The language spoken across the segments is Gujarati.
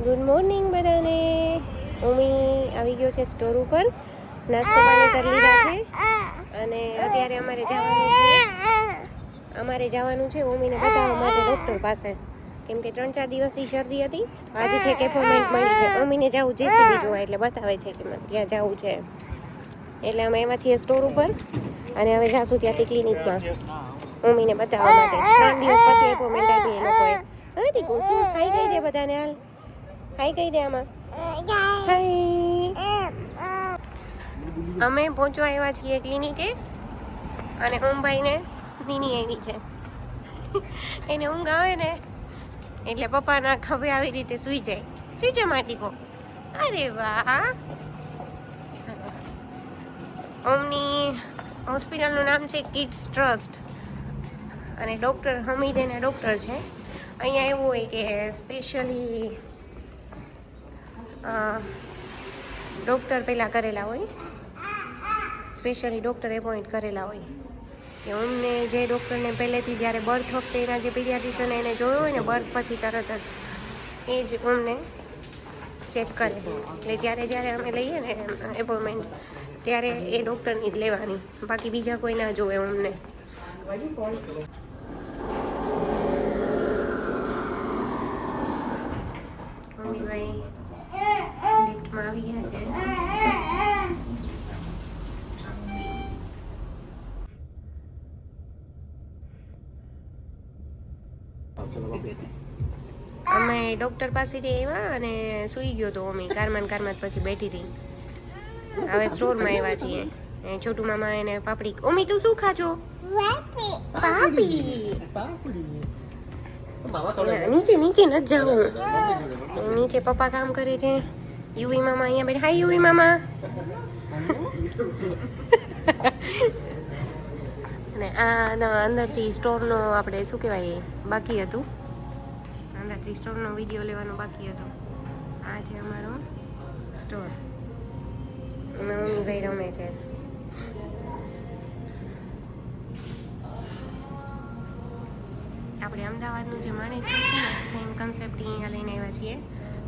ગુડ મોર્નિંગ બધાને. ઉમી આવી ગયો છે સ્ટોર ઉપર, નાસ્તો પાણી કરી લીધા છે અને અત્યારે અમારે જવાનું છે ઉમીને બતાવવા માટે ડૉક્ટર પાસે, કેમ કે 3-4 દિવસથી શરદી હતી. આજે છે કે એપોઇન્ટમેન્ટ મળી છે. ઉમીને જવું જેસીબી જોવા, એટલે બતાવે છે કે ત્યાં જવું છે. એટલે અમે એમાં છીએ સ્ટોર ઉપર અને હવે જાશું ત્યાંથી ક્લિનિકમાં ઉમીને બતાવવા માટે. 3 દિવસ પછી એપોઇન્ટમેન્ટ આપી એ લોકોએ. હવે દીકુ શું ખાઈ ગઈ દે બધાને, હાલ હાઈ કહી દે આમાં. હાઈ. અમે પહોંચવા આવ્યા છીએ ક્લિનિકે અને ઓમભાઈને નીની આવી છે. એને ઊંઘ આવે ને એટલે પપ્પાના ખભે આવી રીતે સૂઈ જાય. સૂઈ જાય માટીકો. અરે વાહ. ઓમની હોસ્પિટલનું નામ છે કિડ્સ ટ્રસ્ટ અને ડૉક્ટર હમીદ એના ડૉક્ટર છે. અહીંયા એવું હોય કે સ્પેશિયલી ડૉક્ટર પહેલાં કરેલા હોય, સ્પેશિયલી ડૉક્ટર એપોઇન્ટ કરેલા હોય કે અમને જે ડૉક્ટરને પહેલેથી જ્યારે બર્થ વખતે એના જે પીડિયાટ્રિશિયને એને જોયો હોય ને બર્થ પછી તરત જ એ જ અમને ચેક કરે. એટલે જ્યારે અમે લઈએ ને એપોઇન્ટમેન્ટ ત્યારે એ ડૉક્ટરની જ લેવાની, બાકી બીજા કોઈ ના જોવે અમને. મમ્મીભાઈ લિફ્ટમાં આવી ગયા છે. અમે ડૉક્ટર પાસેથી આવ્યા અને સૂઈ ગયો તો મમ્મી કારમાં જ પછી બેઠી હતી. હવે સ્ટોરમાં આવ્યા છીએ. છોટુ મામા એને પાપડી. ઓમી તું શું ખાજો? પાપડી. નીચે નીચે ન જાઉં. નીચે પપ્પા કામ કરે છે. યુવી મામા અહીંયા બેઠા. હાય યુવી મામા. અને આ અંદરથી સ્ટોરનો આપણે શું કહેવાય બાકી હતું, અંદરથી સ્ટોરનો વિડીયો લેવાનો બાકી હતો. આ છે અમારો સ્ટોર. મમ્મીભાઈ રમે છે. આપણે અમદાવાદનું જે માણેક છે ને સેમ કન્સેપ્ટ અહીંયા લઈને આવ્યા છીએ,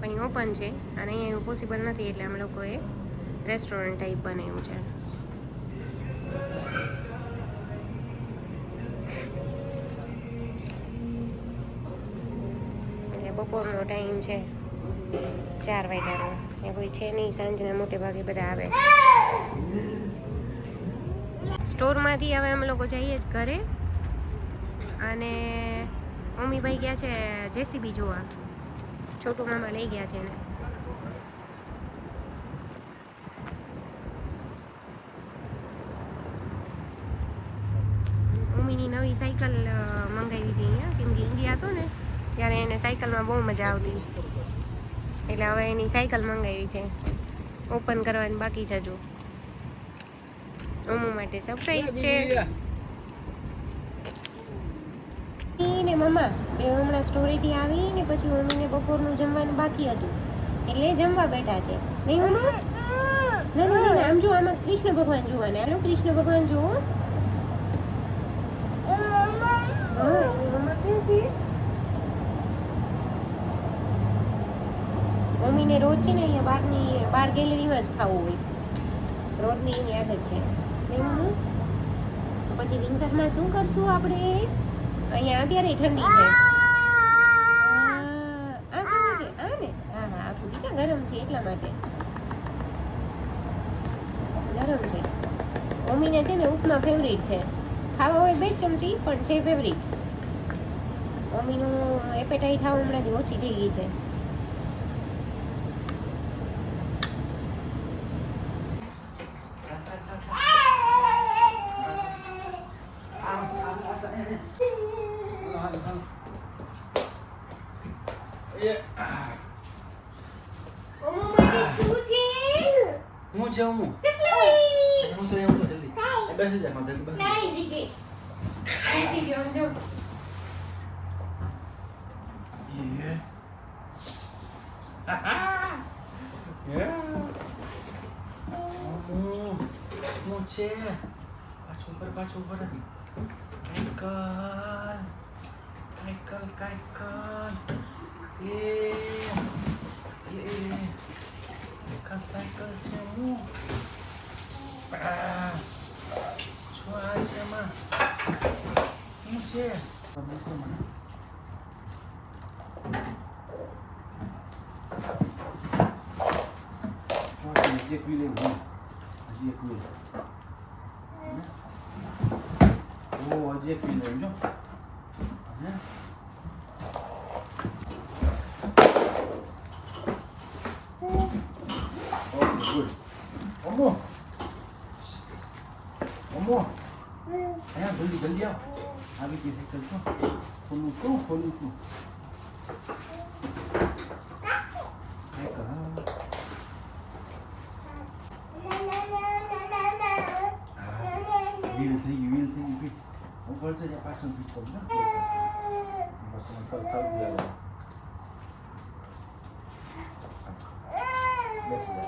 પણ એ ઓપન છે અને અહીંયા એવું પોસિબલ નથી, એટલે અમે લોકોએ રેસ્ટોરન્ટ ટાઈપ બનાવ્યું છે. બપોરનો ટાઈમ છે, 4 વાગ્યાનો. એ કોઈ છે નહીં, સાંજના મોટે ભાગે બધા આવે. સ્ટોરમાંથી હવે અમે લોકો જઈએ જ ઘરે અને મમ્મીભાઈ ગયા છે જેસીબી જોવા. છોટુ મામા લઈ ગયા છે એને. મમ્મીની નવી સાયકલ મંગાવી હતી અહીંયા, કેમ કે ઇન્ડિયા હતો ને ત્યારે એને સાયકલમાં બહુ મજા આવતી, એટલે હવે એની સાયકલ મંગાવી છે. ઓપન કરવાની બાકી છે હજુ. ઓમુ માટે સરપ્રાઈઝ છે. ને મમ્મા એ હમણાં સ્ટોરેથી આવી ને પછી મમ્મીને બપોરનું જમવાનું બાકી હતું એટલે જમવા બેઠા છે. નહીં મમ્મા? ના આમ જો, આમાં કૃષ્ણ ભગવાન જોવાના. હાલો કૃષ્ણ ભગવાન જોવો. હા મમ્મા કેમ છે? મમ્મીને રોજ છે ને અહીંયા બહાર ગેલેરીમાં જ ખાવું હોય, રોજની એની આદત છે. તો પછી વિન્ટરમાં શું કરશું આપણે? અહીંયા અત્યારે ઠંડી છે. આ શું છે? આ ને હા આ પૂરી ગરમ છે એટલા માટે ગરમ છે. મમ્મીને છે ને ઉપમા ફેવરિટ છે. ખાવા હોય 2 ચમચી પણ છે ફેવરિટ. મમ્મીનું એપેટાઇટ ખાવા હમણાં ઓછી થઈ ગઈ છે. હું છે હું તો એવું તો જલ્દી બેસી જા માં જલ્દી બેસી હું છે પાછું ઉપર કાયકલ એ હજી એક wheel એવું, હજી એક wheel. ઓ હજી એક wheel એવું જો. હે? Okay good. અમો અમો અહીંયા જલ્દી જલ્દી આવ. આવી ગઈ સાયકલ છો. ખોલું છું. સાયકલ હા. Wheel થઈ ગઈ fit. ઉપર છે જ્યાં પાછળ ફિટ કરું ને. બસ ઉપર ચાલ દિયા. બેસી જા.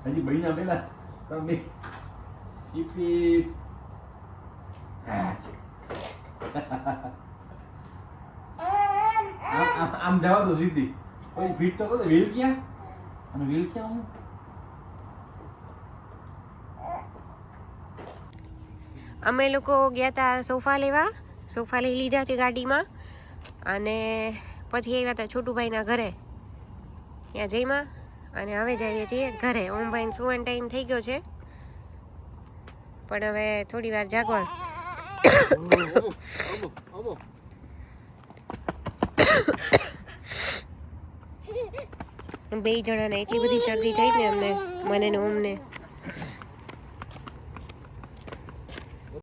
હજી મહિના પહેલા તમે ઈપી આમ જવા દો સીધી. કોઈ ફીટ તો કરો. વ્હીલ ક્યાં? અને વ્હીલ ક્યાં હું? અમે લોકો ગયા હતા સોફા લેવા. સોફા લઈ લીધા છે ગાડીમાં અને પછી આવ્યા હતા છોટુભાઈના ઘરે. ત્યાં જઈમાં અને હવે જઈએ છીએ ઘરે. ઓમભાઈને સુવાનો ટાઈમ થઈ ગયો છે પણ હવે થોડી વાર જાગવા. બે જણાને એટલી બધી શરદી થઈ ને અમને, મને ને ઓમને.